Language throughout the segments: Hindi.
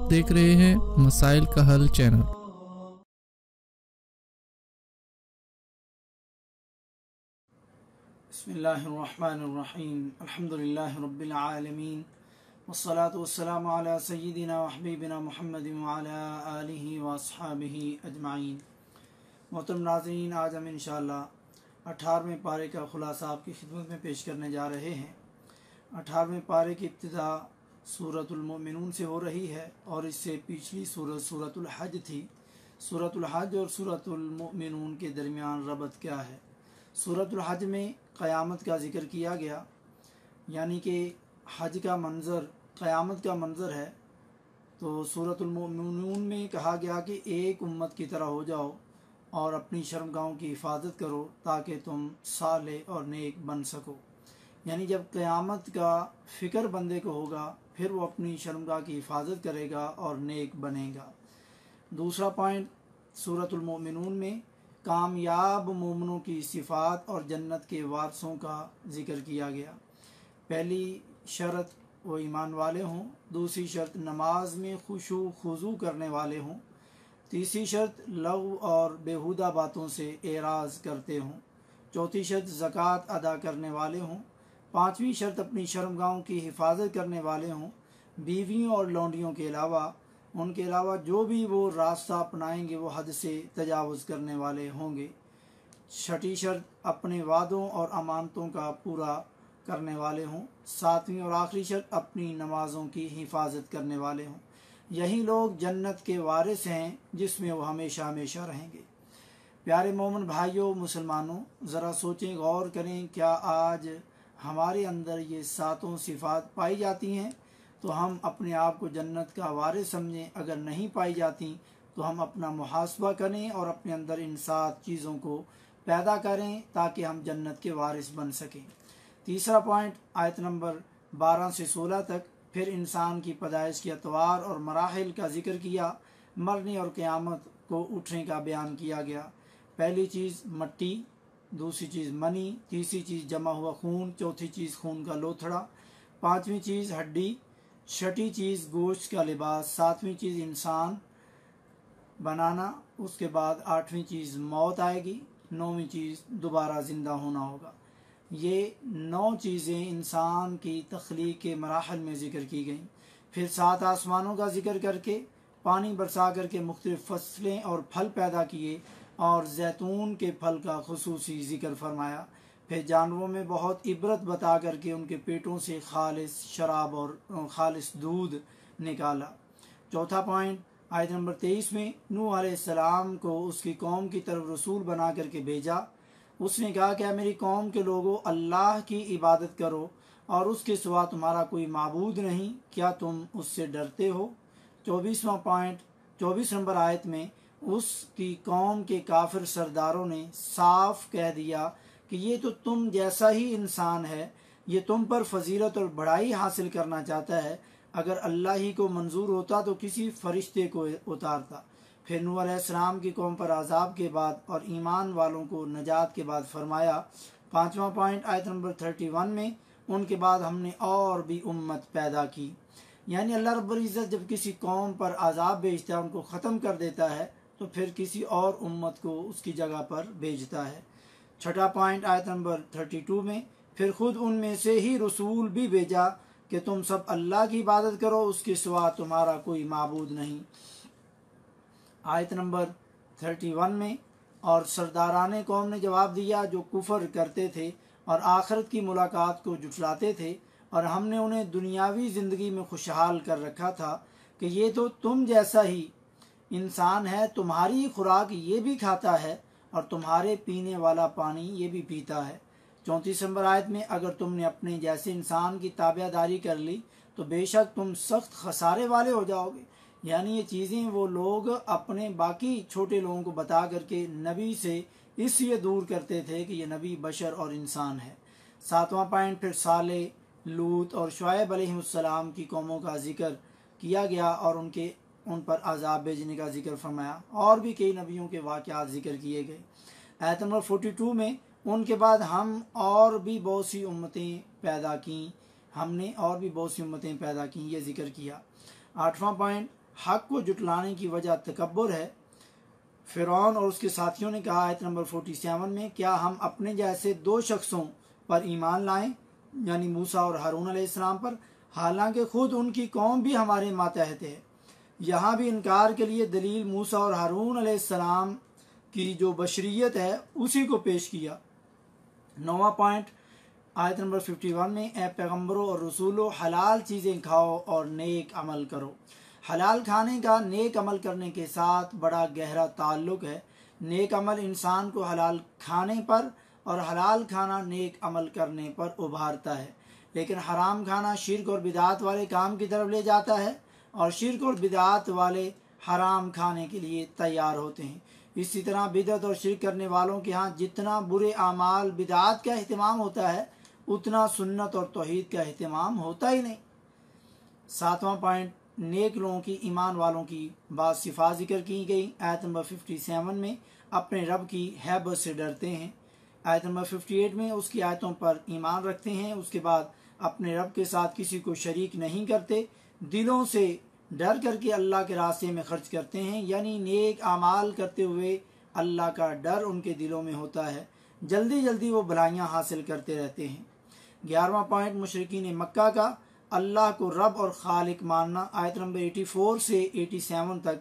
आप देख रहे हैं मसाइल का हल चैनल। बिस्मिल्लाहिर्रहमानिर्रहीम अल्हम्दुलिल्लाहि रब्बिल आलमीन वस्सलातु वस्सलामु अला सय्यिदिना व हबीबिना मुहम्मदिन व अला आलिहि व अस्हाबिहि अजमाइन। मोहतरम नाज़रीन, आज हम इंशाअल्लाह 18वें पारे का खुलासा आपकी खिदमत में पेश करने जा रहे हैं। 18वें पारे की इब्तिदा सूरतुल मोमिनून से हो रही है और इससे पिछली सूरत सूरतुल हज थी। सूरतुल हज और सूरतुल मोमिनून के दरमियान रबत क्या है? सूरतुल हज में क़यामत का ज़िक्र किया गया, यानी कि हज का मंज़र क़यामत का मंज़र है। तो सूरतुल मोमिनून में कहा गया कि एक उम्मत की तरह हो जाओ और अपनी शर्मगाहों की हिफाजत करो ताकि तुम सालेह और नेक बन सको। यानी जब क़यामत का फ़िक्र बंदे को होगा फिर वो अपनी शर्मगाह की हिफाजत करेगा और नेक बनेगा। दूसरा पॉइंट, सूरतुल मोमिनून में कामयाब मोमिनों की सिफ़ात और जन्नत के वारसों का ज़िक्र किया गया। पहली शर्त वो ईमान वाले हों, दूसरी शर्त नमाज में खुशू खुजू करने वाले हों, तीसरी शर्त लग़्व और बेहुदा बातों से एराज़ करते हों, चौथी शर्त ज़कात अदा करने वाले हों, पाँचवीं शर्त अपनी शर्मगाहों की हिफाजत करने वाले हों, बीवियों और लौंडियों के अलावा उनके अलावा जो भी वो रास्ता अपनाएंगे वो हद से तजावुज़ करने वाले होंगे। छठी शर्त अपने वादों और अमानतों का पूरा करने वाले हों। सातवीं और आखिरी शर्त अपनी नमाज़ों की हिफाजत करने वाले हों। यही लोग जन्नत के वारिस हैं जिसमें वो हमेशा हमेशा रहेंगे। प्यारे मोमिन भाइयों, मुसलमानों, ज़रा सोचें, गौर करें, क्या आज हमारे अंदर ये सातों सिफ़ात पाई जाती हैं तो हम अपने आप को जन्नत का वारिस समझें। अगर नहीं पाई जाती तो हम अपना मुहासबा करें और अपने अंदर इन 7 चीज़ों को पैदा करें ताकि हम जन्नत के वारिस बन सकें। तीसरा पॉइंट, आयत नंबर 12 से 16 तक फिर इंसान की पैदाइश के अतवार और मराहिल का ज़िक्र किया। मरने और क़यामत को उठने का बयान किया गया। पहली चीज़ मट्टी, दूसरी चीज़ मनी, तीसरी चीज़ जमा हुआ खून, चौथी चीज़ खून का लोथड़ा, पाँचवीं चीज़ हड्डी, छठी चीज़ गोश्त का लिबास, सातवीं चीज़ इंसान बनाना, उसके बाद आठवीं चीज़ मौत आएगी, नौवीं चीज़ दोबारा ज़िंदा होना होगा। ये 9 चीज़ें इंसान की तख्लीक के मराहल में ज़िक्र की गई। फिर 7 आसमानों का ज़िक्र करके पानी बरसा करके मुख्तलिफ़ फसलें और फल पैदा किए और जैतून के फल का खुसूसी ज़िक्र फरमाया। फिर जानवरों में बहुत इबरत बता करके उनके पेटों से खालिस शराब और खालिस दूध निकाला। चौथा पॉइंट, आयत नंबर 23 में नूह अलैहिस्सलाम को उसकी कौम की तरफ रसूल बना करके भेजा। उसने कहा, क्या मेरी कौम के लोगों, अल्लाह की इबादत करो और उसके सिवा तुम्हारा कोई माबूद नहीं, क्या तुम उससे डरते हो? 24वां पॉइंट, 24 नंबर आयत में उसकी कौम के काफिर सरदारों ने साफ कह दिया कि ये तो तुम जैसा ही इंसान है, ये तुम पर फजीलत और बड़ाई हासिल करना चाहता है। अगर अल्लाह ही को मंजूर होता तो किसी फरिश्ते को उतारता। फिर नूह अलैहिस्सलाम की कौम पर अजाब के बाद और ईमान वालों को नजात के बाद फरमाया। 5वां पॉइंट, आयत नंबर 31 में उनके बाद हमने और भी उम्मत पैदा की। यानी अल्लाह रब्बुल इज़्ज़त जब किसी कौम पर अजाब भेजता है, उनको ख़त्म कर देता है, तो फिर किसी और उम्मत को उसकी जगह पर भेजता है। छठा पॉइंट, आयत नंबर 32 में फिर खुद उनमें से ही रसूल भी भेजा कि तुम सब अल्लाह की इबादत करो, उसके सिवा तुम्हारा कोई माबूद नहीं। आयत नंबर 31 में और सरदारान कौम ने जवाब दिया जो कुफर करते थे और आखिरत की मुलाकात को जुटलाते थे, और हमने उन्हें दुनियावी ज़िंदगी में खुशहाल कर रखा था कि ये तो तुम जैसा ही इंसान है, तुम्हारी खुराक ये भी खाता है और तुम्हारे पीने वाला पानी ये भी पीता है। 34 नंबर आयत में अगर तुमने अपने जैसे इंसान की ताबेदारी कर ली तो बेशक तुम सख्त खसारे वाले हो जाओगे। यानी ये चीज़ें वो लोग अपने बाकी छोटे लोगों को बता करके नबी से इसलिए दूर करते थे कि ये नबी बशर और इंसान है। 7वां पॉइंट, फिर साले, लूत और शुआयब अलैहिस्सलाम की कौमों का जिक्र किया गया और उन पर अजाब भेजने का जिक्र फरमाया। और भी कई नबियों के वाक़यात जिक्र किए गए। आयत नंबर 42 में उनके बाद हम और भी बहुत सी उम्मतें पैदा की, हमने और भी बहुत सी उम्मतें पैदा की, ये जिक्र किया। 8वां पॉइंट, हक को जुटलाने की वजह तकब्बुर है। फ़िरौन और उसके साथियों ने कहा आयत नंबर 47 में, क्या हम अपने जैसे दो शख्सों पर ईमान लाएं, यानी मूसा और हारून अलैहिस्सलाम पर, हालांकि खुद उनकी कौम भी हमारे मातहत है। यहाँ भी इनकार के लिए दलील मूसा और हारून अलैहिस्सलाम की जो बशरियत है उसी को पेश किया। 9वां पॉइंट आयत नंबर 51 में, ए पैगम्बरों और रसूलों, हलाल चीज़ें खाओ और नेक अमल करो। हलाल खाने का नेक अमल करने के साथ बड़ा गहरा ताल्लुक़ है। नेक अमल इंसान को हलाल खाने पर और हलाल खाना नेक अमल करने पर उभारता है, लेकिन हराम खाना शिर्क और बिदात वाले काम की तरफ ले जाता है और शिर्क और बिदात वाले हराम खाने के लिए तैयार होते हैं। इसी तरह बिदअत और शिर्क करने वालों के यहाँ जितना बुरे आमाल बिदात का अहतमाम होता है उतना सुन्नत और तौहीद का अहतमाम होता ही नहीं। 7वां पॉइंट, नेक लोगों की, ईमान वालों की बात सिफात जिक्र की गई। आयत नंबर 57 में अपने रब की हैबत से डरते हैं। आयत नंबर 58 में उसकी आयतों पर ईमान रखते हैं। उसके बाद अपने रब के साथ किसी को शरीक नहीं करते, दिलों से डर करके अल्लाह के रास्ते में खर्च करते हैं, यानी नेक आमाल करते हुए अल्लाह का डर उनके दिलों में होता है। जल्दी जल्दी वो भलाइयाँ हासिल करते रहते हैं। 11वां पॉइंट, मुशरिकीन मक्का का अल्लाह को रब और खालिक मानना। आयत नंबर 84 से 87 तक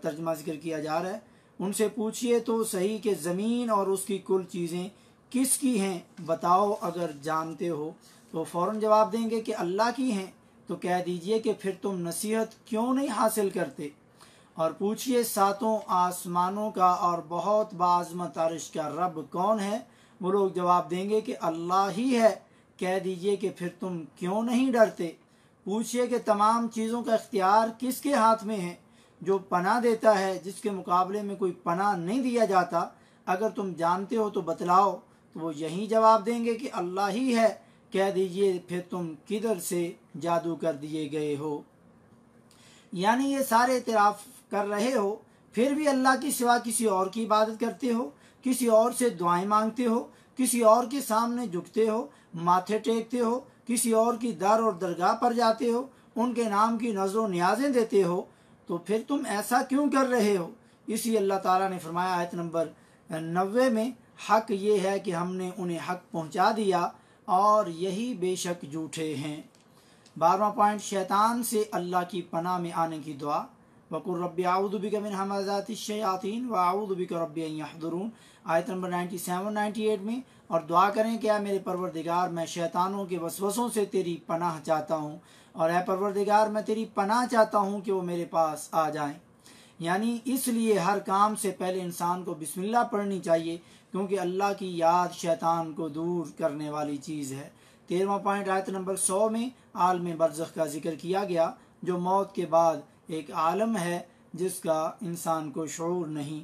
तर्जमा जिक्र किया जा रहा है। उनसे पूछिए तो सही कि ज़मीन और उसकी कुल चीज़ें किसकी हैं, बताओ अगर जानते हो। तो फ़ौरन जवाब देंगे कि अल्लाह की हैं। तो कह दीजिए कि फिर तुम नसीहत क्यों नहीं हासिल करते। और पूछिए सातों आसमानों का और बहुत बाज़मत अर्श का रब कौन है। वो लोग जवाब देंगे कि अल्लाह ही है। कह दीजिए कि फिर तुम क्यों नहीं डरते। पूछिए कि तमाम चीज़ों का इख्तियार किसके हाथ में है, जो पनाह देता है जिसके मुकाबले में कोई पनाह नहीं दिया जाता। अगर तुम जानते हो तो बतलाओ। तो वो यही जवाब देंगे कि अल्लाह ही है। कह दीजिए फिर तुम किधर से जादू कर दिए गए हो। यानी ये सारे इतराफ़ कर रहे हो, फिर भी अल्लाह के सिवा किसी और की इबादत करते हो, किसी और से दुआएं मांगते हो, किसी और के सामने झुकते हो, माथे टेकते हो, किसी और की दर और दरगाह पर जाते हो, उनके नाम की नज़रों न्याज़ें देते हो। तो फिर तुम ऐसा क्यों कर रहे हो। इसी अल्लाह ताला ने फरमाया आयत नंबर 90 में, हक ये है कि हमने उन्हें हक पहुँचा दिया और यही बेशक झूठे हैं। 12वां पॉइंट, शैतान से अल्लाह की पनाह में आने की दुआ। वक़ुल रब्बी अऊज़ु बिका मिन हमाज़ातिश शयातीन व अऊज़ु बिका रब्बी अन यहज़ुरून। आयत नंबर 97-98 में, और दुआ करें क्या मेरे परवरदिगार, मैं शैतानों के वसवसों से तेरी पनाह चाहता हूँ, और ए परवरदिगार मैं तेरी पनाह चाहता हूँ कि वो मेरे पास आ जाएं। यानी इसलिए हर काम से पहले इंसान को बिस्मिल्लाह पढ़नी चाहिए, क्योंकि अल्लाह की याद शैतान को दूर करने वाली चीज़ है। 13वां पॉइंट, आयत नंबर 100 में आलम बरज़ख का जिक्र किया गया, जो मौत के बाद एक आलम है जिसका इंसान को शऊर नहीं।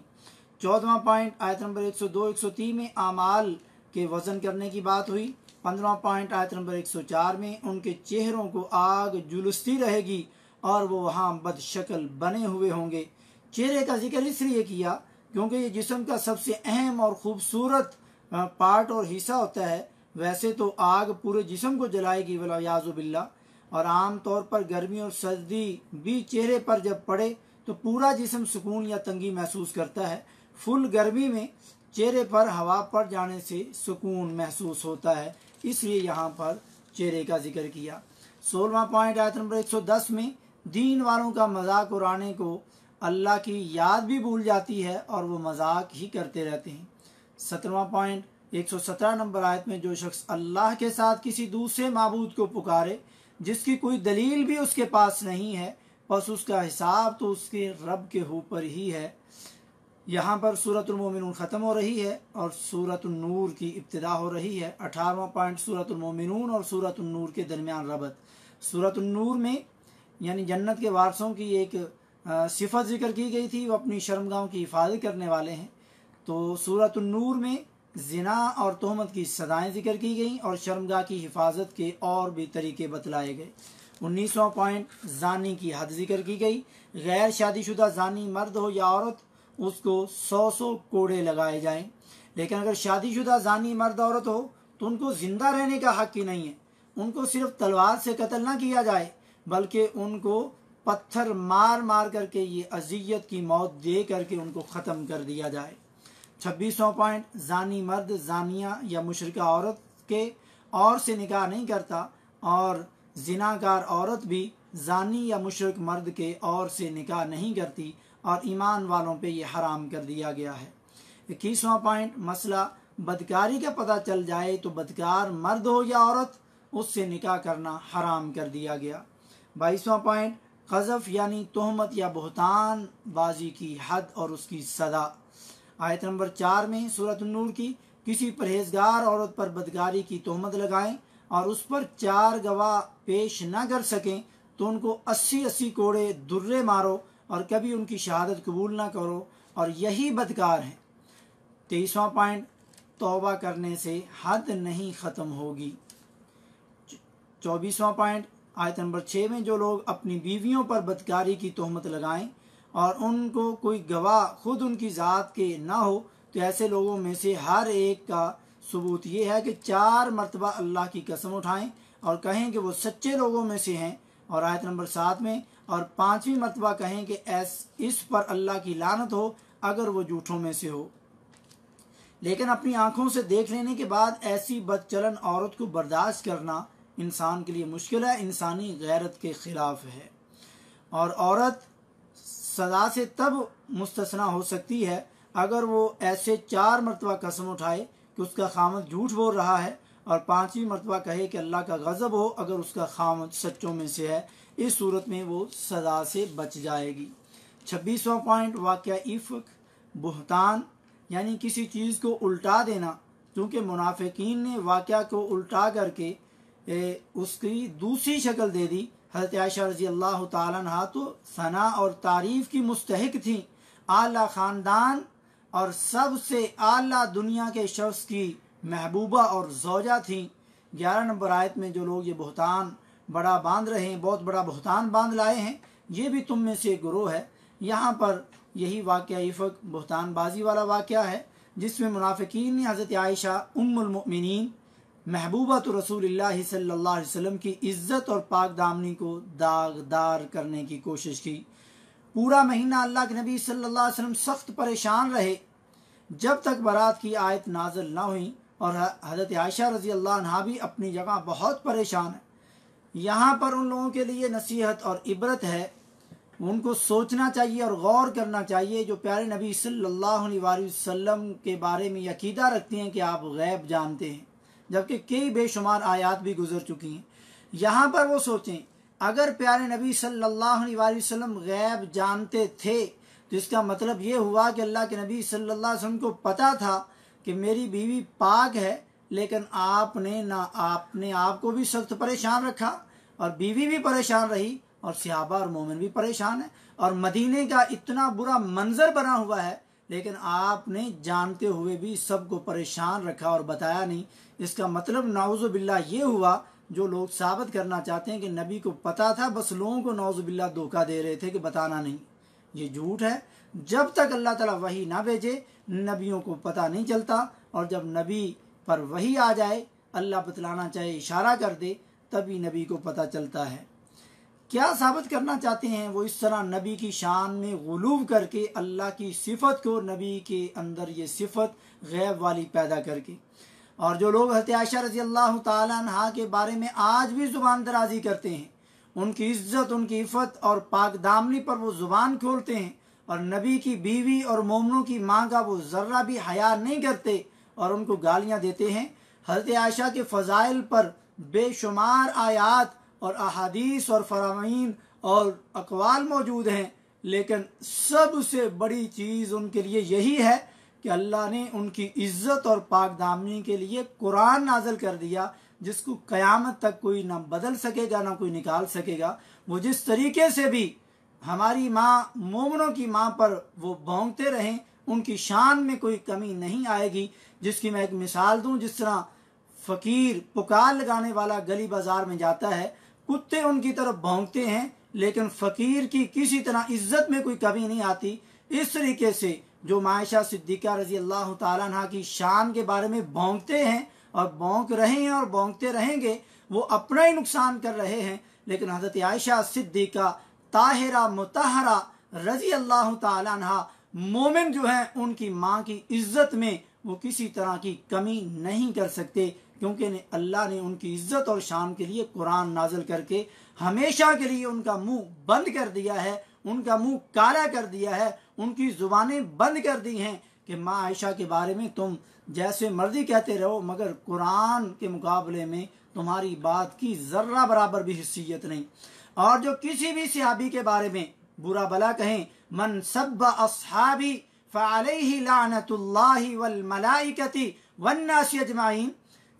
14वां पॉइंट, आयत नंबर 102-103 में आमाल के वज़न करने की बात हुई। 15वां पॉइंट, आयत नंबर 104 में उनके चेहरों को आग झुलसती रहेगी और वो वहाँ बदशक्ल बने हुए होंगे। चेहरे का जिक्र इसलिए किया क्योंकि ये जिस्म का सबसे अहम और ख़ूबसूरत पार्ट और हिस्सा होता है। वैसे तो आग पूरे जिस्म को जलाएगी वलियाज़ु बिल्लाह, और आम तौर पर गर्मी और सर्दी भी चेहरे पर जब पड़े तो पूरा जिस्म सुकून या तंगी महसूस करता है। फुल गर्मी में चेहरे पर हवा पड़ जाने से सुकून महसूस होता है, इसलिए यहाँ पर चेहरे का जिक्र किया। 16वां पॉइंट, आयत नंबर 110 में दीन वालों का मजाक उड़ाने को अल्लाह की याद भी भूल जाती है और वो मजाक ही करते रहते हैं। 17वां पॉइंट, 117 नंबर आयत में, जो शख्स अल्लाह के साथ किसी दूसरे माबूद को पुकारे जिसकी कोई दलील भी उसके पास नहीं है, बस उसका हिसाब तो उसके रब के ऊपर ही है। यहाँ पर सूरतुल मोमिनून ख़त्म हो रही है और सूरतुन नूर की इब्तिदा हो रही है। 18वां पॉइंट, सूरतुल मोमिनून और सूरतुन नूर के दरमियान रबत। सूरतुन नूर में यानी जन्नत के वारसों की एक सिफत जिक्र की गई थी, वो अपनी शर्मगाहों की हिफाजत करने वाले हैं। तो सूरतुन नूर में जिना और तोहमत की सदाएं जिक्र की गई और शर्मगाह की हिफाजत के और भी तरीके बतलाए गए। 19वां पॉइंट, जानी की हद जिक्र की गई। गैर शादीशुदा जानी मर्द हो या औरत, उसको 100 कोड़े लगाए जाएं। लेकिन अगर शादीशुदा जानी मर्द औरत हो तो उनको जिंदा रहने का हक ही नहीं है। उनको सिर्फ तलवार से कत्ल ना किया जाए, बल्कि उनको पत्थर मार मार करके ये अजियत की मौत दे करके उनको ख़त्म कर दिया जाए। 26वां पॉइंट, जानी मर्द जानिया या मुशरिका औरत के और से निकाह नहीं करता और जिनाकार औरत भी जानी या मुशरिक मर्द के और से निकाह नहीं करती और ईमान वालों पे ये हराम कर दिया गया है। 21वां पॉइंट, मसला बदकारी का पता चल जाए तो बदकार मर्द हो या औरत उससे निकाह करना हराम कर दिया गया। 22वां पॉइंट, क़ज़फ़ यानी तोहमत या बुहतान बाजी की हद और उसकी सज़ा। आयत नंबर 4 में सूरत नूर की, किसी परहेजगार औरत पर बदकारी की तोहमत लगाएं और उस पर 4 गवाह पेश न कर सकें तो उनको 80-80 कोड़े दुर्रे मारो और कभी उनकी शहादत कबूल ना करो और यही बदकार है। 23वां पॉइंट, तौबा करने से हद नहीं ख़त्म होगी। 24वां पॉइंट, आयत नंबर 6 में जो लोग अपनी बीवियों पर बदकारी की तोहमत लगाएं और उनको कोई गवाह खुद उनकी ज़ात के ना हो तो ऐसे लोगों में से हर एक का सबूत ये है कि 4 मरतबा अल्लाह की कसम उठाएं और कहें कि वो सच्चे लोगों में से हैं। और आयत नंबर 7 में, और 5वीं मरतबा कहें कि इस पर अल्लाह की लानत हो अगर वो झूठों में से हो। लेकिन अपनी आंखों से देख लेने के बाद ऐसी बदचलन औरत को बर्दाश्त करना इंसान के लिए मुश्किल है, इंसानी गैरत के ख़िलाफ़ है। और औरत सज़ा से तब मुस्तस्ना हो सकती है अगर वो ऐसे 4 मरतबा कसम उठाए कि उसका खामद झूठ बोल रहा है और 5वीं मरतबा कहे कि अल्लाह का गज़ब हो अगर उसका खामद सच्चों में से है। इस सूरत में वो सज़ा से बच जाएगी। 26वां पॉइंट, वाक़या इफ़्क, बुहतान यानी किसी चीज़ को उल्टा देना। क्योंकि मुनाफिकीन ने वाक़या को उल्टा करके उसकी दूसरी शक्ल दे दी। हज़रत आयशा रज़ी अल्लाह ताला अन्हा तो सना और तारीफ़ की मुस्तहिक थी, आला ख़ानदान और सबसे आला दुनिया के शख्स की महबूबा और ज़ौजा थी। 11 नंबर आयत में जो लोग ये बुहतान बड़ा बांध रहे हैं, बहुत बड़ा बुहतान बांध लाए हैं, ये भी तुम में से गिरोह है। यहाँ पर यही वाक़या इफ़क बुहतान बाजी वाला वाक़या है जिसमें मुनाफिकीन ने हज़रत आयशा उम्मुल मोमिनीन महबूबा तो रसूलुल्लाह सल्लल्लाहु अलैहि वसल्लम की इज़्ज़त और पाक दामनी को दागदार करने की कोशिश की। पूरा महीना अल्लाह के नबी सल्लल्लाहु अलैहि वसल्लम सख्त परेशान रहे जब तक बारात की आयत नाज़िल ना हुई और हज़रत आयशा रज़ी अल्लाह अन्हा भी अपनी जगह बहुत परेशान है। यहाँ पर उन लोगों के लिए नसीहत और इबरत है, उनको सोचना चाहिए और गौर करना चाहिए जो प्यारे नबी सल्लल्लाहु अलैहि वसल्लम के बारे में अकीदा रखते हैं कि आप गैब जानते हैं, जबकि कई बेशुमार आयात भी गुजर चुकी हैं। यहाँ पर वो सोचें, अगर प्यारे नबी सल्लल्लाहु अलैहि वसल्लम गैब जानते थे तो इसका मतलब ये हुआ कि अल्लाह के नबी सल्लल्लाहु अलैहि वसल्लम को पता था कि मेरी बीवी पाक है, लेकिन आपने आपको भी सख्त परेशान रखा और बीवी भी परेशान रही और सहाबा और मोमिन भी परेशान है और मदीने का इतना बुरा मंजर बना हुआ है, लेकिन आपने जानते हुए भी सबको परेशान रखा और बताया नहीं। इसका मतलब नाउज़ु बिल्लाह ये हुआ, जो लोग साबित करना चाहते हैं कि नबी को पता था, बस लोगों को नाउज़ु बिल्लाह धोखा दे रहे थे कि बताना नहीं, ये झूठ है। जब तक अल्लाह ताला वही ना भेजे नबियों को पता नहीं चलता, और जब नबी पर वही आ जाए, अल्लाह बतलाना चाहे इशारा कर दे, तभी नबी को पता चलता है। क्या साबित करना चाहते हैं वो? इस तरह नबी की शान में गुलूव करके अल्लाह की सिफत को नबी के अंदर ये सिफत गैब वाली पैदा करके। और जो लोग हज़रत आयशा रज़ी अल्लाह ताला अन्हा के बारे में आज भी ज़ुबान दराजी करते हैं, उनकी इज़्ज़त, उनकी इफ़त और पाक दामनी पर वो ज़ुबान खोलते हैं और नबी की बीवी और मोमनों की माँ का वो ज़र्रा भी हया नहीं करते और उनको गालियाँ देते हैं। हज़रत आयशा के फ़ज़ाइल पर बेशुमार आयात और अहादीस और फरामीन और अक़वाल मौजूद हैं, लेकिन सबसे बड़ी चीज़ उनके लिए यही है कि अल्लाह ने उनकी इज़्ज़त और पाक दामनी के लिए कुरान नाज़िल कर दिया, जिसको क़यामत तक कोई ना बदल सकेगा ना कोई निकाल सकेगा। वो जिस तरीके से भी हमारी माँ, मोमिनों की माँ पर वो भौंकते रहें, उनकी शान में कोई कमी नहीं आएगी। जिसकी मैं एक मिसाल दूँ, जिस तरह फ़कीर पुकार लगाने वाला गली बाज़ार में जाता है, कुत्ते उनकी तरफ भौंकते हैं, लेकिन फ़कीर की किसी तरह इज़्ज़त में कोई कमी नहीं आती। इस तरीके से जो आयशा सिद्दीक़ा रज़ी अल्लाह ताला अन्हा की शान के बारे में भौंकते हैं और भौंक रहे हैं और भौंकते रहेंगे, वो अपना ही नुकसान कर रहे हैं। लेकिन हज़रत आयशा सिद्दीक़ा ताहिरा मुतहरा रजी अल्लाह ताला अन्हा, मोमिन जो हैं उनकी माँ की इज्जत में वो किसी तरह की कमी नहीं कर सकते, क्योंकि अल्लाह ने उनकी इज्जत और शान के लिए कुरान नाजिल करके हमेशा के लिए उनका मुंह बंद कर दिया है, उनका मुंह काला कर दिया है, उनकी जुबानें बंद कर दी हैं कि माँ आयशा के बारे में तुम जैसे मर्जी कहते रहो, मगर कुरान के मुकाबले में तुम्हारी बात की जर्रा बराबर भी हिस्सियत नहीं। और जो किसी भी सहाबी के बारे में बुरा भला कहें, मन सब्बा अस्हाबी फअलैहि लानतुल्लाहि वल मलाइकति वन्नास अजमाइन,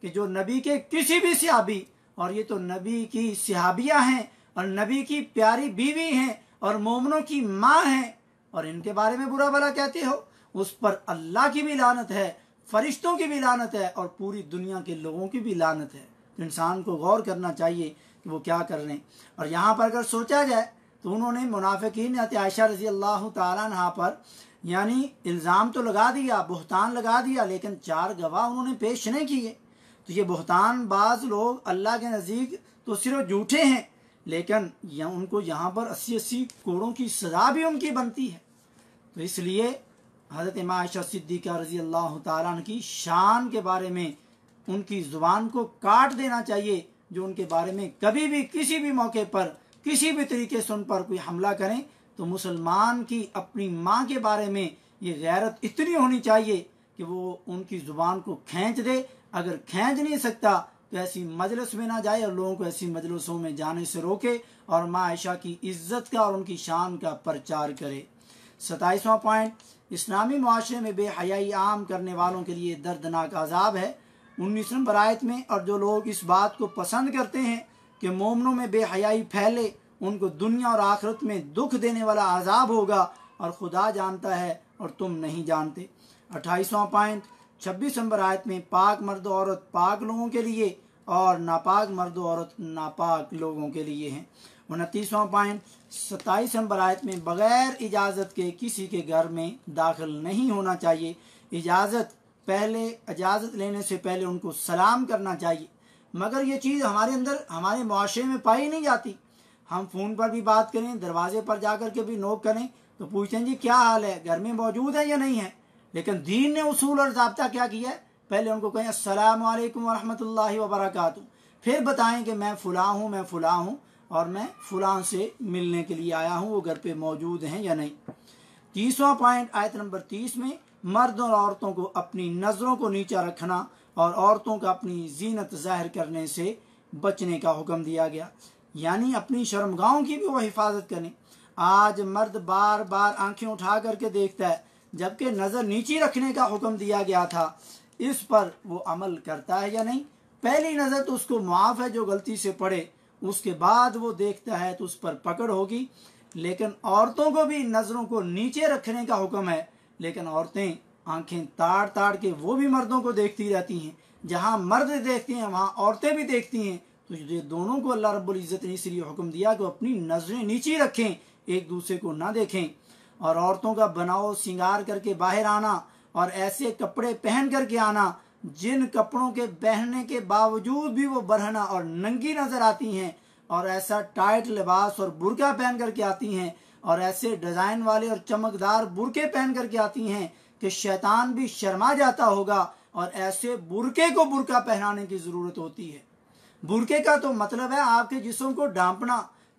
कि जो नबी के किसी भी सहाबी, और ये तो नबी की सहाबियाँ हैं और नबी की प्यारी बीवी हैं और मोमनों की माँ हैं, और इनके बारे में बुरा भला कहते हो, उस पर अल्लाह की भी लानत है, फरिश्तों की भी लानत है और पूरी दुनिया के लोगों की भी लानत है। तो इंसान को गौर करना चाहिए कि वो क्या कर रहे हैं। और यहाँ पर अगर सोचा जाए तो उन्होंने मुनाफिकीन आयशा रज़ी अल्लाह ताला अन्हा पर यानी इल्ज़ाम तो लगा दिया, बुहतान लगा दिया, लेकिन 4 गवाह उन्होंने पेश नहीं किए। तो ये बुहतान बाज लोग अल्लाह के नज़दीक तो सिर्फ झूठे हैं, लेकिन उनको यहाँ पर 80-80 करोड़ों की सज़ा भी उनकी बनती है। तो इसलिए हज़रत इमाम आयशा सिद्दीक़ा रज़ी अल्लाह ताला अन्हा की शान के बारे में उनकी ज़ुबान को काट देना चाहिए। जो उनके बारे में कभी भी किसी भी मौके पर किसी भी तरीके से उन पर कोई हमला करें, तो मुसलमान की अपनी माँ के बारे में ये गैरत इतनी होनी चाहिए कि वो उनकी ज़ुबान को खींच दे। अगर खींच नहीं सकता तो ऐसी मजलिस में ना जाए और लोगों को ऐसी मजलिसों में जाने से रोके और माँ आयशा की इज्जत का और उनकी शान का प्रचार करे। 27वां पॉइंट, इस्लामी मुआशरे में बेहयाई आम करने वालों के लिए दर्दनाक अजाब है। 19 नंबर आयत में, और जो लोग इस बात को पसंद करते हैं कि मोमनों में बेहयाई फैले, उनको दुनिया और आखिरत में दुख देने वाला अजाब होगा और खुदा जानता है और तुम नहीं जानते। 28वां पॉइंट, 26 नंबर आयत में, पाक मर्द औरत पाक लोगों के लिए और नापाक मर्द औरत नापाक लोगों के लिए हैं। 29वां पॉइंट, 27 नंबर आयत में, बग़ैर इजाज़त के किसी के घर में दाखिल नहीं होना चाहिए। इजाज़त लेने से पहले उनको सलाम करना चाहिए। मगर ये चीज़ हमारे अंदर हमारे मुआशरे में पाई नहीं जाती। हम फ़ोन पर भी बात करें, दरवाजे पर जाकर के भी नोक करें तो पूछते हैं जी क्या हाल है, घर में मौजूद है या नहीं है। लेकिन दीन ने उसूल और ज़ाब्ता क्या किया है, पहले उनको कहें अस्सलामु अलैकुम व रहमतुल्लाहि व बरकातुहू, फिर बताएं कि मैं फ़ुलाँ हूँ और मैं फ़ुलाँ से मिलने के लिए आया हूँ, वो घर पे मौजूद हैं या नहीं। 30वां पॉइंट, आयत नंबर 30 में, मर्दों और औरतों को अपनी नज़रों को नीचा रखना और औरतों का अपनी जीनत ज़ाहिर करने से बचने का हुक्म दिया गया, यानी अपनी शर्मगाहों की भी वो हिफाजत करें। आज मर्द बार बार आंखें उठा करके देखता है, जबकि नज़र नीची रखने का हुक्म दिया गया था। इस पर वो अमल करता है या नहीं। पहली नज़र तो उसको मुआफ़ है जो गलती से पड़े, उसके बाद वो देखता है तो उस पर पकड़ होगी। लेकिन औरतों को भी नज़रों को नीचे रखने का हुक्म है, लेकिन औरतें आंखें ताड़ ताड़ के वो भी मर्दों को देखती रहती हैं। जहाँ मर्द देखते हैं वहाँ औरतें भी देखती हैं। तो ये दोनों को अल्लाह रब्बुल इज़्ज़त ने इसलिए हुक्म दिया कि अपनी नज़रें नीची रखें, एक दूसरे को ना देखें। और औरतों का बनाओ श्रृंगार करके बाहर आना और ऐसे कपड़े पहन करके आना जिन कपड़ों के पहनने के बावजूद भी वो बरहना और नंगी नज़र आती हैं, और ऐसा टाइट लिबास और बुर्का पहन करके आती हैं, और ऐसे डिज़ाइन वाले और चमकदार बुरके पहन करके आती हैं कि शैतान भी शर्मा जाता होगा। और ऐसे बुरके को बुरका पहनाने की ज़रूरत होती है। बुरके का तो मतलब है आपके जिस्म को ढांपना,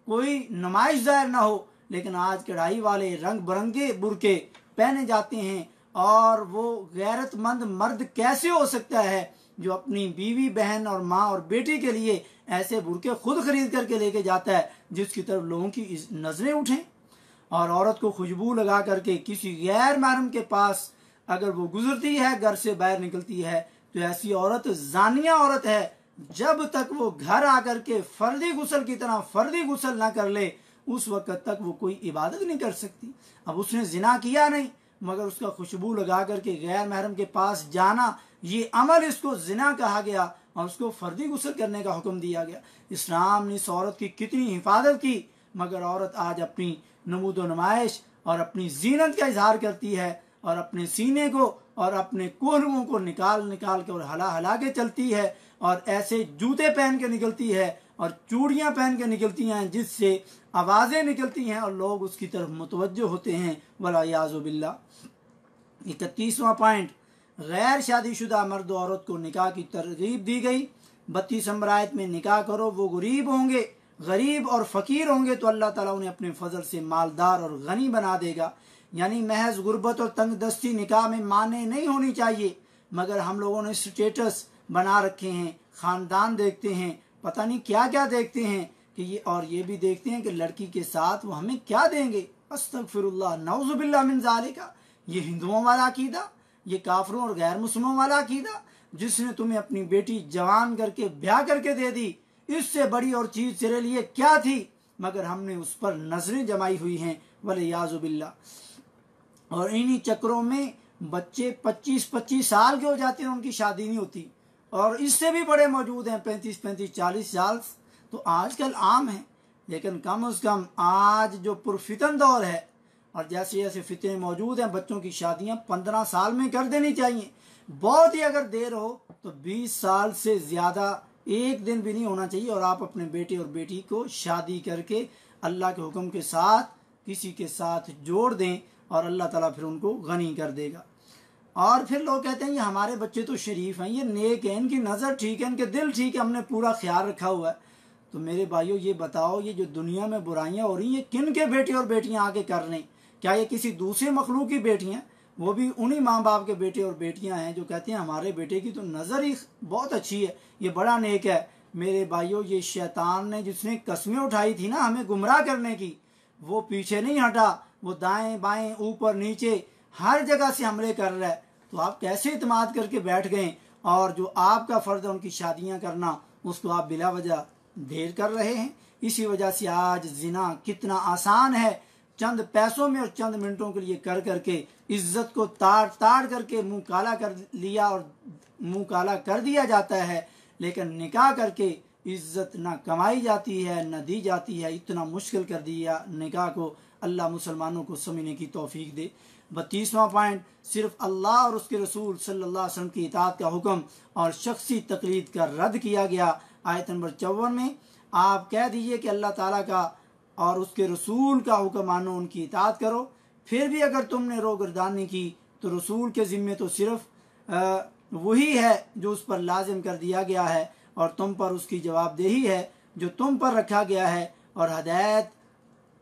कोई नुमाइश ज़ाहिर ना हो। लेकिन आज कढ़ाई वाले रंग बिरंगे बुरके पहने जाते हैं, और वो गैरतमंद मर्द कैसे हो सकता है जो अपनी बीवी बहन और माँ और बेटी के लिए ऐसे बुरके खुद खरीद करके लेके जाता है जिसकी तरफ लोगों की नज़रें उठें। और औरत को खुशबू लगा करके किसी गैर महरम के पास अगर वो गुजरती है, घर से बाहर निकलती है, तो ऐसी औरत जानिया औरत है। जब तक वो घर आकर के फर्दी गुस्ल की तरह फर्दी गुस्ल ना कर ले, उस वक्त तक वो कोई इबादत नहीं कर सकती। अब उसने जिना किया नहीं, मगर उसका खुशबू लगा करके गैर महरम के पास जाना, ये अमल इसको जिना कहा गया और उसको फर्दी गुस्ल करने का हुक्म दिया गया। इस्लाम ने इस औरत की कितनी हिफाजत की, मगर औरत आज अपनी नमूदो नुमाइश और अपनी जीनत का इजहार करती है और अपने सीने को और अपने कोहनुओं को निकाल निकाल के और हला हला के चलती है, और ऐसे जूते पहन के निकलती है और चूड़ियाँ पहन के निकलती हैं जिससे आवाज़ें निकलती हैं और लोग उसकी तरफ मुतवज्जो होते हैं, वला याज़ु बिल्लाह। 31वां पॉइंट, गैर शादीशुदा मर्द औरत को निकाह की तरगीब दी गई। 32 नंबर आयत में निकाह करो, वो गरीब और फ़कीर होंगे तो अल्लाह ताला उन्हें अपने फजल से मालदार और गनी बना देगा। यानी महज गुर्बत और तंगदस्ती निकाह में माने नहीं होनी चाहिए, मगर हम लोगों ने स्टेटस बना रखे हैं, ख़ानदान देखते हैं, पता नहीं क्या क्या देखते हैं कि ये भी देखते हैं कि लड़की के साथ वो हमें क्या देंगे। अस्तगफिरुल्लाह, नऊज़ुबिल्लाह मिन ज़ालिका। ये हिंदुओं वाला अकीदा, ये काफरों और गैर मुस्लिमों वाला अकीदा, जिसने तुम्हें अपनी बेटी जवान करके ब्याह करके दे दी, इससे बड़ी और चीज़ तेरे लिए क्या थी, मगर हमने उस पर नजरें जमाई हुई हैं, वले याज़ु बिल्लाह। और इन्हीं चक्रों में बच्चे 25-25 साल के हो जाते हैं, उनकी शादी नहीं होती, और इससे भी बड़े मौजूद हैं 35-40 साल, तो आजकल आम है। लेकिन कम से कम आज जो पुरफितन दौर है, और जैसे जैसे फितने मौजूद हैं, बच्चों की शादियां 15 साल में कर देनी चाहिए। बहुत ही अगर देर हो तो 20 साल से ज़्यादा एक दिन भी नहीं होना चाहिए, और आप अपने बेटे और बेटी को शादी करके अल्लाह के हुक्म के साथ किसी के साथ जोड़ दें, और अल्लाह ताला फिर उनको गनी कर देगा। और फिर लोग कहते हैं ये हमारे बच्चे तो शरीफ हैं, ये नेक हैं, इनकी नज़र ठीक है, इनके दिल ठीक है, हमने पूरा ख्याल रखा हुआ है। तो मेरे भाइयों ये बताओ, ये जो दुनिया में बुराइयां हो रही हैं, किन के बेटे और बेटियां आगे कर रहे हैं? क्या ये किसी दूसरे मखलूक की बेटियां? वो भी उन्हीं माँ बाप के बेटे और बेटियां हैं जो कहते हैं हमारे बेटे की तो नज़र ही बहुत अच्छी है, ये बड़ा नेक है। मेरे भाइयों, ये शैतान ने जिसने कस्में उठाई थी ना हमें गुमराह करने की, वो पीछे नहीं हटा, वो दाएं बाएं ऊपर नीचे हर जगह से हमले कर रहा है। तो आप कैसे इत्मीनान करके बैठ गए, और जो आपका फ़र्ज है उनकी शादियां करना, उसको आप बिला वजह ढेर कर रहे हैं। इसी वजह से आज जिना कितना आसान है, चंद पैसों में और चंद मिनटों के लिए कर करके इज्जत को ताड़ करके मुंह काला कर लिया और मुंह काला कर दिया जाता है। लेकिन निकाह करके इज्जत ना कमाई जाती है न दी जाती है। इतना मुश्किल कर दिया निकाह को। अल्लाह मुसलमानों को समझने की तौफीक दे। 32वां पॉइंट, सिर्फ अल्लाह और उसके रसूल सल्लल्लाहु अलैहि वसल्लम की इताअत का हुक्म और शख्सी तकलीद का रद्द किया गया। आयत नंबर 54 में आप कह दीजिए कि अल्लाह ताला का और उसके रसूल का हुक्म मानो, उनकी इताअत करो। फिर भी अगर तुमने रोगर्दानी की तो रसूल के ज़िम्मे तो सिर्फ वही है जो उस पर लाजिम कर दिया गया है, और तुम पर उसकी जवाबदेही है जो तुम पर रखा गया है।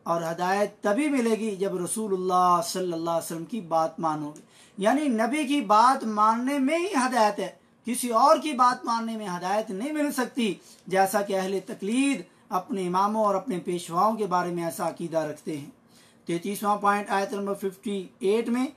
और हदायत तभी मिलेगी जब रसूलुल्लाह सल्लल्लाहु अलैहि वसल्लम की बात मानोगे। यानी नबी की बात मानने में ही हदायत है, किसी और की बात मानने में हदायत नहीं मिल सकती। जैसा कि अहले तकलीद अपने इमामों और अपने पेशवाओं के बारे में ऐसा अकीदा रखते हैं। 33वां पॉइंट, आयत नंबर 58 में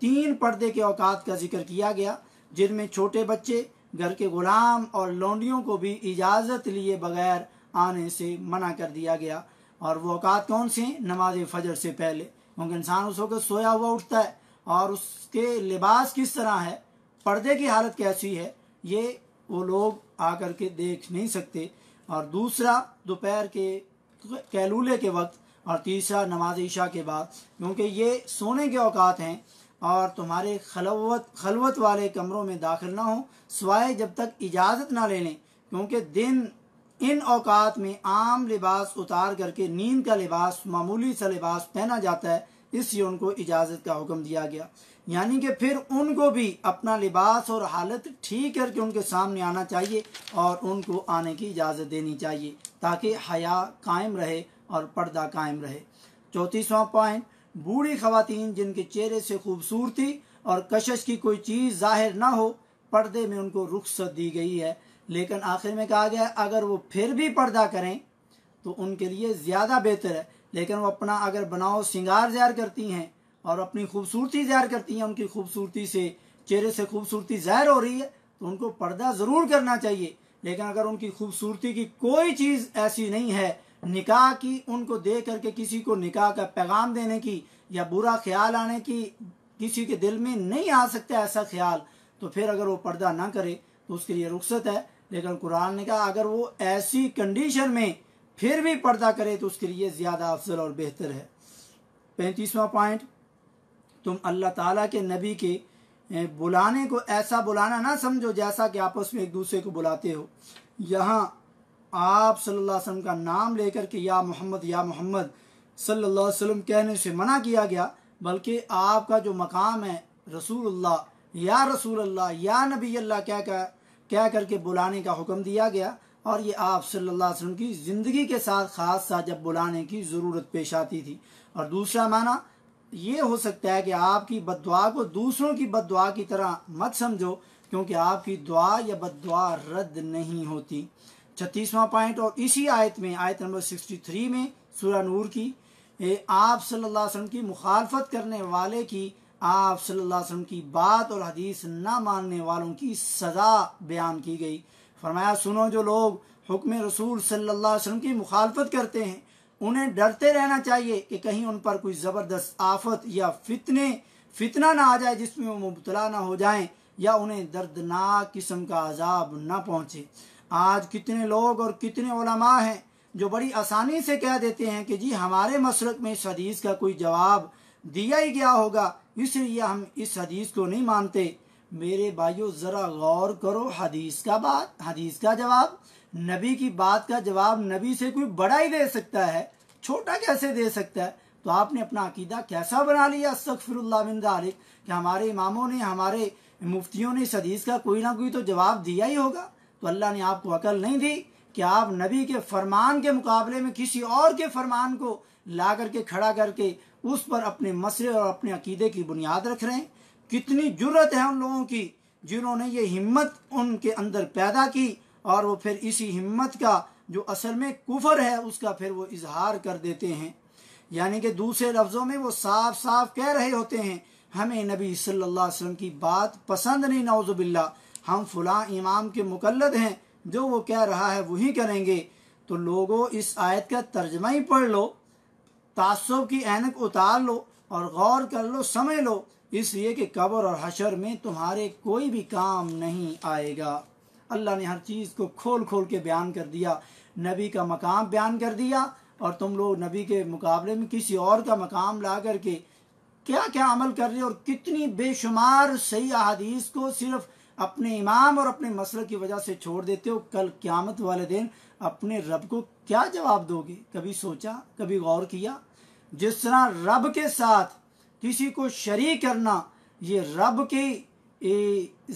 3 पर्दे के औकात का जिक्र किया गया, जिनमें छोटे बच्चे, घर के गुलाम और लौंडियों को भी इजाज़त लिए बगैर आने से मना कर दिया गया। और वो औकात कौन से? नमाज फजर से पहले, क्योंकि इंसान उस वक्त सोया हुआ उठता है, और उसके लिबास किस तरह है, पर्दे की हालत कैसी है, ये वो लोग आकर के देख नहीं सकते। और दूसरा दोपहर के कैलूले के वक्त, और तीसरा नमाज ईशा के बाद, क्योंकि ये सोने के औकात हैं। और तुम्हारे खलवत वाले कमरों में दाखिल ना हो सिवाय जब तक इजाज़त ना ले लें, क्योंकि दिन इन औकात में आम लिबास उतार करके नींद का लिबास, मामूली सा लिबास पहना जाता है, इसलिए उनको इजाज़त का हुक्म दिया गया। यानी कि फिर उनको भी अपना लिबास और हालत ठीक करके उनके सामने आना चाहिए और उनको आने की इजाज़त देनी चाहिए, ताकि हया कायम रहे और पर्दा कायम रहे। 34वां पॉइंट, बूढ़ी ख़वातीन जिनके चेहरे से खूबसूरती और कशिश की कोई चीज़ जाहिर ना हो, पर्दे में उनको रुख्सत दी गई है। लेकिन आखिर में कहा गया अगर वो फिर भी पर्दा करें तो उनके लिए ज़्यादा बेहतर है। लेकिन वो अपना अगर बनाओ सिंगार ज़ाहिर करती हैं और अपनी खूबसूरती ज़ाहिर करती हैं, उनकी खूबसूरती से चेहरे से खूबसूरती ज़ाहिर हो रही है, तो उनको पर्दा ज़रूर करना चाहिए। लेकिन अगर उनकी खूबसूरती की कोई चीज़ ऐसी नहीं है, निकाह की उनको दे करके किसी को निकाह का पैगाम देने की या बुरा ख्याल आने की किसी के दिल में नहीं आ सकता ऐसा ख्याल, तो फिर अगर वो पर्दा ना करे तो उसके लिए रुख्सत है। लेकिन कुरान ने कहा अगर वो ऐसी कंडीशन में फिर भी पर्दा करे तो उसके लिए ज़्यादा अफजल और बेहतर है। 35वां पॉइंट, तुम अल्लाह ताला के नबी के बुलाने को ऐसा बुलाना ना समझो जैसा कि आपस में एक दूसरे को बुलाते हो। यहाँ आप सल्लल्लाहु अलैहि वसल्लम का नाम लेकर के या मोहम्मद सल्लल्लाहु अलैहि वसल्लम कहने से मना किया गया, बल्कि आपका जो मकाम है रसूलुल्लाह या नबी अल्लाह क्या करके बुलाने का हुक्म दिया गया। और ये आप सल्लल्लाहु अलैहि वसल्लम की ज़िंदगी के साथ ख़ास जब बुलाने की ज़रूरत पेश आती थी। और दूसरा माना ये हो सकता है कि आपकी बद्दुआ को दूसरों की बद्दुआ की तरह मत समझो, क्योंकि आपकी दुआ या बद्दुआ रद्द नहीं होती। 36वां पॉइंट, और इसी आयत में आयत नंबर 63 में सूरह नूर की आप सल्लल्लाहु अलैहि वसल्लम की मुखालफत करने वाले की, आप सल्लल्लाहु अलैहि वसल्लम की बात और हदीस न मानने वालों की सज़ा बयान की गई। फरमाया, सुनो जो लोग हुक्म रसूल सल्लल्लाहु अलैहि वसल्लम की मुखालफत करते हैं, उन्हें डरते रहना चाहिए कि कहीं उन पर कोई ज़बरदस्त आफत या फितना ना आ जाए जिसमें वो मुब्तला ना हो जाएं, या उन्हें दर्दनाक किस्म का अजाब ना पहुँचे। आज कितने लोग और कितने उलमा हैं जो बड़ी आसानी से कह देते हैं कि जी हमारे मसलक में इस हदीस का कोई जवाब दिया ही गया होगा, इसलिए हम इस हदीस को नहीं मानते। मेरे भाइयों, ज़रा गौर करो, हदीस का जवाब, नबी की बात का जवाब नबी से कोई बड़ा ही दे सकता है, छोटा कैसे दे सकता है? तो आपने अपना अकीदा कैसा बना लिया, अस्तगफिरुल्लाह मिन ज़ालिक, कि हमारे इमामों ने, हमारे मुफ्तियों ने इस हदीस का कोई ना कोई तो जवाब दिया ही होगा। तो अल्लाह ने आपको अकल नहीं दी कि आप नबी के फरमान के मुकाबले में किसी और के फरमान को ला करके खड़ा करके उस पर अपने मसले और अपने अकीदे की बुनियाद रख रहे हैं। कितनी जुर्रत है उन लोगों की जिन्होंने ये हिम्मत उनके अंदर पैदा की, और वो फिर इसी हिम्मत का जो असल में कुफर है उसका फिर वो इजहार कर देते हैं। यानी कि दूसरे लफ्ज़ों में वो साफ साफ कह रहे होते हैं, हमें नबी सल्लल्लाहु अलैहि वसल्लम की बात पसंद नहीं, नौजुबिल्ला, हम फलां इमाम के मुकल्लद हैं, जो वो कह रहा है वही करेंगे। तो लोगों, इस आयत का तर्जमा ही पढ़ लो, तासुब की ऐनक उतार लो और गौर कर लो, समझ लो, इसलिए कि कब्र और हशर में तुम्हारे कोई भी काम नहीं आएगा। अल्लाह ने हर चीज़ को खोल खोल के बयान कर दिया, नबी का मकाम बयान कर दिया, और तुम लोग नबी के मुकाबले में किसी और का मकाम ला करके क्या क्या अमल कर रहे हो, और कितनी बेशुमार सही अहादीस को सिर्फ अपने इमाम और अपने मसले की वजह से छोड़ देते हो। कल क़यामत वाले दिन अपने रब को क्या जवाब दोगे? कभी सोचा, कभी गौर किया? जिस तरह रब के साथ किसी को शरीक करना ये रब के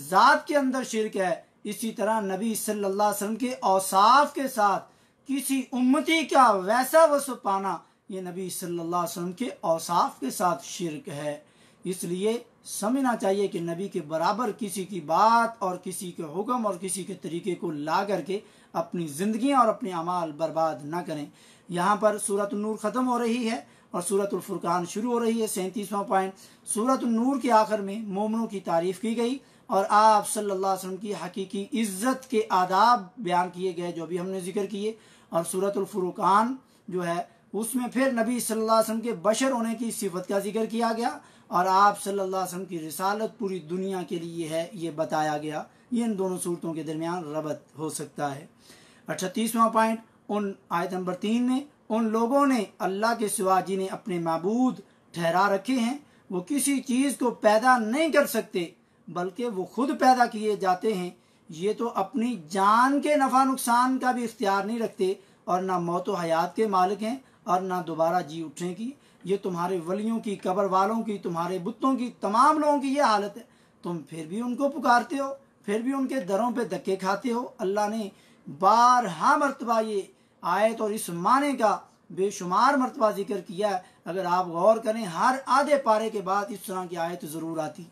ज़ात के अंदर शिरक है, इसी तरह नबी सल्लल्लाहु अलैहि वसल्लम के औसाफ के साथ किसी उम्मती का वैसा वस्फ पाना ये नबी सल्लल्लाहु अलैहि वसल्लम के औसाफ के साथ शिरक है। इसलिए समझना चाहिए कि नबी के बराबर किसी की बात और किसी के हुक्म और किसी के तरीके को ला करके अपनी ज़िंदगी और अपने अमाल बर्बाद ना करें। यहाँ पर सूरत नूर ख़त्म हो रही है और सूरतुल फुरकान शुरू हो रही है। 37वां पॉइंट, सूरत नूर के आखिर में मोमिनों की तारीफ़ की गई और आप सल्लल्लाहु अलैहि वसल्लम की हकीकी इज़्ज़त के आदाब बयान किए गए जो भी हमने जिक्र किए। और सूरतुल फुरकान जो है उसमें फिर नबी सल्लल्लाहु अलैहि वसल्लम के बशर होने की सिफत का जिक्र किया गया और आप सल्लल्लाहु अलैहि वसल्लम की रिसालत पूरी दुनिया के लिए है ये बताया गया। ये इन दोनों सूरतों के दरमियान रबत हो सकता है। 38वां पॉइंट, उन आयत नंबर 3 में उन लोगों ने अल्लाह के सिवा जिन्हें अपने माबूद ठहरा रखे हैं वो किसी चीज़ को पैदा नहीं कर सकते बल्कि वो खुद पैदा किए जाते हैं। ये तो अपनी जान के नफ़ा नुकसान का भी इख्तियार नहीं रखते और ना मौत व हयात के मालिक हैं और ना दोबारा जी उठने की। ये तुम्हारे वलियों की, कब्र वालों की, तुम्हारे बुतों की, तमाम लोगों की ये हालत है। तुम फिर भी उनको पुकारते हो, फिर भी उनके दरों पे धक्के खाते हो। अल्लाह ने बारहा मरतबा ये आयत और इस माने का बेशुमार मरतबा जिक्र किया है। अगर आप गौर करें हर आधे पारे के बाद इस तरह की आयत ज़रूर आती,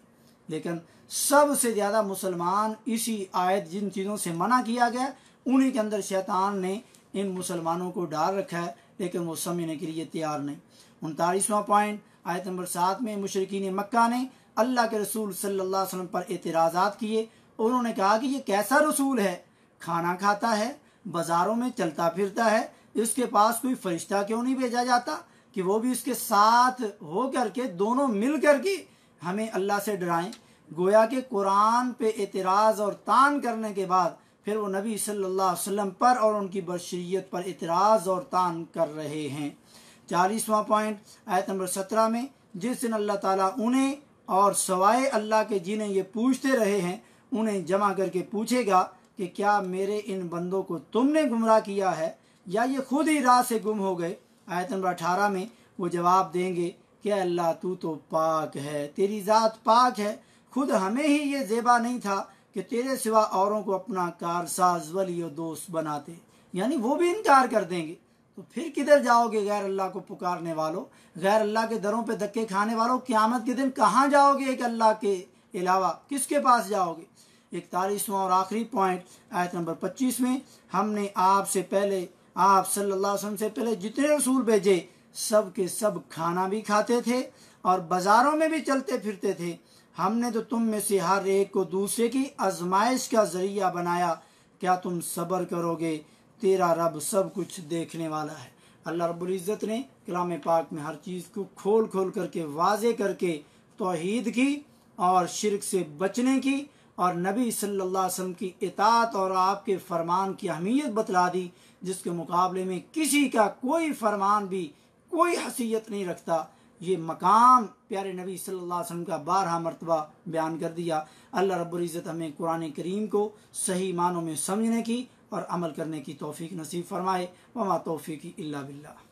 लेकिन सबसे ज़्यादा मुसलमान इसी आयत जिन चीज़ों से मना किया गया उन्हीं के अंदर शैतान ने इन मुसलमानों को डाल रखा है, लेकिन वो समझने के लिए तैयार नहीं। 39वां पॉइंट, आयत नंबर 7 में मुशरिकीन मक्का ने अल्लाह के रसूल सल्लल्लाहु अलैहि वसल्लम पर एतराज़ात किए। उन्होंने कहा कि ये कैसा रसूल है, खाना खाता है, बाज़ारों में चलता फिरता है, इसके पास कोई फरिश्ता क्यों नहीं भेजा जाता कि वो भी इसके साथ हो करके दोनों मिल करके हमें अल्लाह से डराएं। गोया के कुरान पे एतराज़ और तान करने के बाद फिर वो नबी सल्लल्लाहु अलैहि वसल्लम पर और उनकी बशरियत पर एतराज़ और तान कर रहे हैं। 40वां पॉइंट, आयत नंबर 17 में जिस दिन अल्लाह ताला उन्हें और सवाए अल्लाह के जिन्हें ये पूछते रहे हैं उन्हें जमा करके पूछेगा कि क्या मेरे इन बंदों को तुमने गुमराह किया है या ये खुद ही राह से गुम हो गए। आयत नंबर 18 में वो जवाब देंगे कि अल्लाह तू तो पाक है, तेरी ज़ात पाक है, खुद हमें ही ये ज़ेबा नहीं था कि तेरे सिवा औरों को अपना कारसाज वली और दोस्त बनाते। यानी वो भी इनकार कर देंगे। तो फिर किधर जाओगे गैर अल्लाह को पुकारने वालों, गैर अल्लाह के दरों पे धक्के खाने वालों? क़यामत के दिन कहाँ जाओगे एक अल्लाह के अलावा, किसके पास जाओगे? 41वां और आखिरी पॉइंट आयत नंबर 25 में, हमने आपसे पहले, आप सल्लल्लाहु अलैहि वसल्लम से पहले जितने रसूल भेजे सब के सब खाना भी खाते थे और बाज़ारों में भी चलते फिरते थे। हमने तो तुम में से हर एक को दूसरे की आजमाइश का जरिया बनाया, क्या तुम सब्र करोगे? तेरा रब सब कुछ देखने वाला है। अल्लाह रब्बुल इज़्ज़त ने कलाम पाक में हर चीज़ को खोल खोल करके वाजे करके तौहीद की और शिरक से बचने की और नबी सल्लल्लाहु अलैहि वसल्लम की इताअत और आपके फरमान की अहमियत बतला दी, जिसके मुकाबले में किसी का कोई फरमान भी कोई हसीयत नहीं रखता। ये मकाम प्यारे नबी सल्लल्लाहु अलैहि वसल्लम का 12 मरतबा बयान कर दिया। अल्लाह रब्बुल इज़्ज़त हमें कुरान करीम को सही मानों में समझने की और अमल करने की तौफीक नसीब फरमाए। वमा तौफीकी इल्ला बिल्लाह।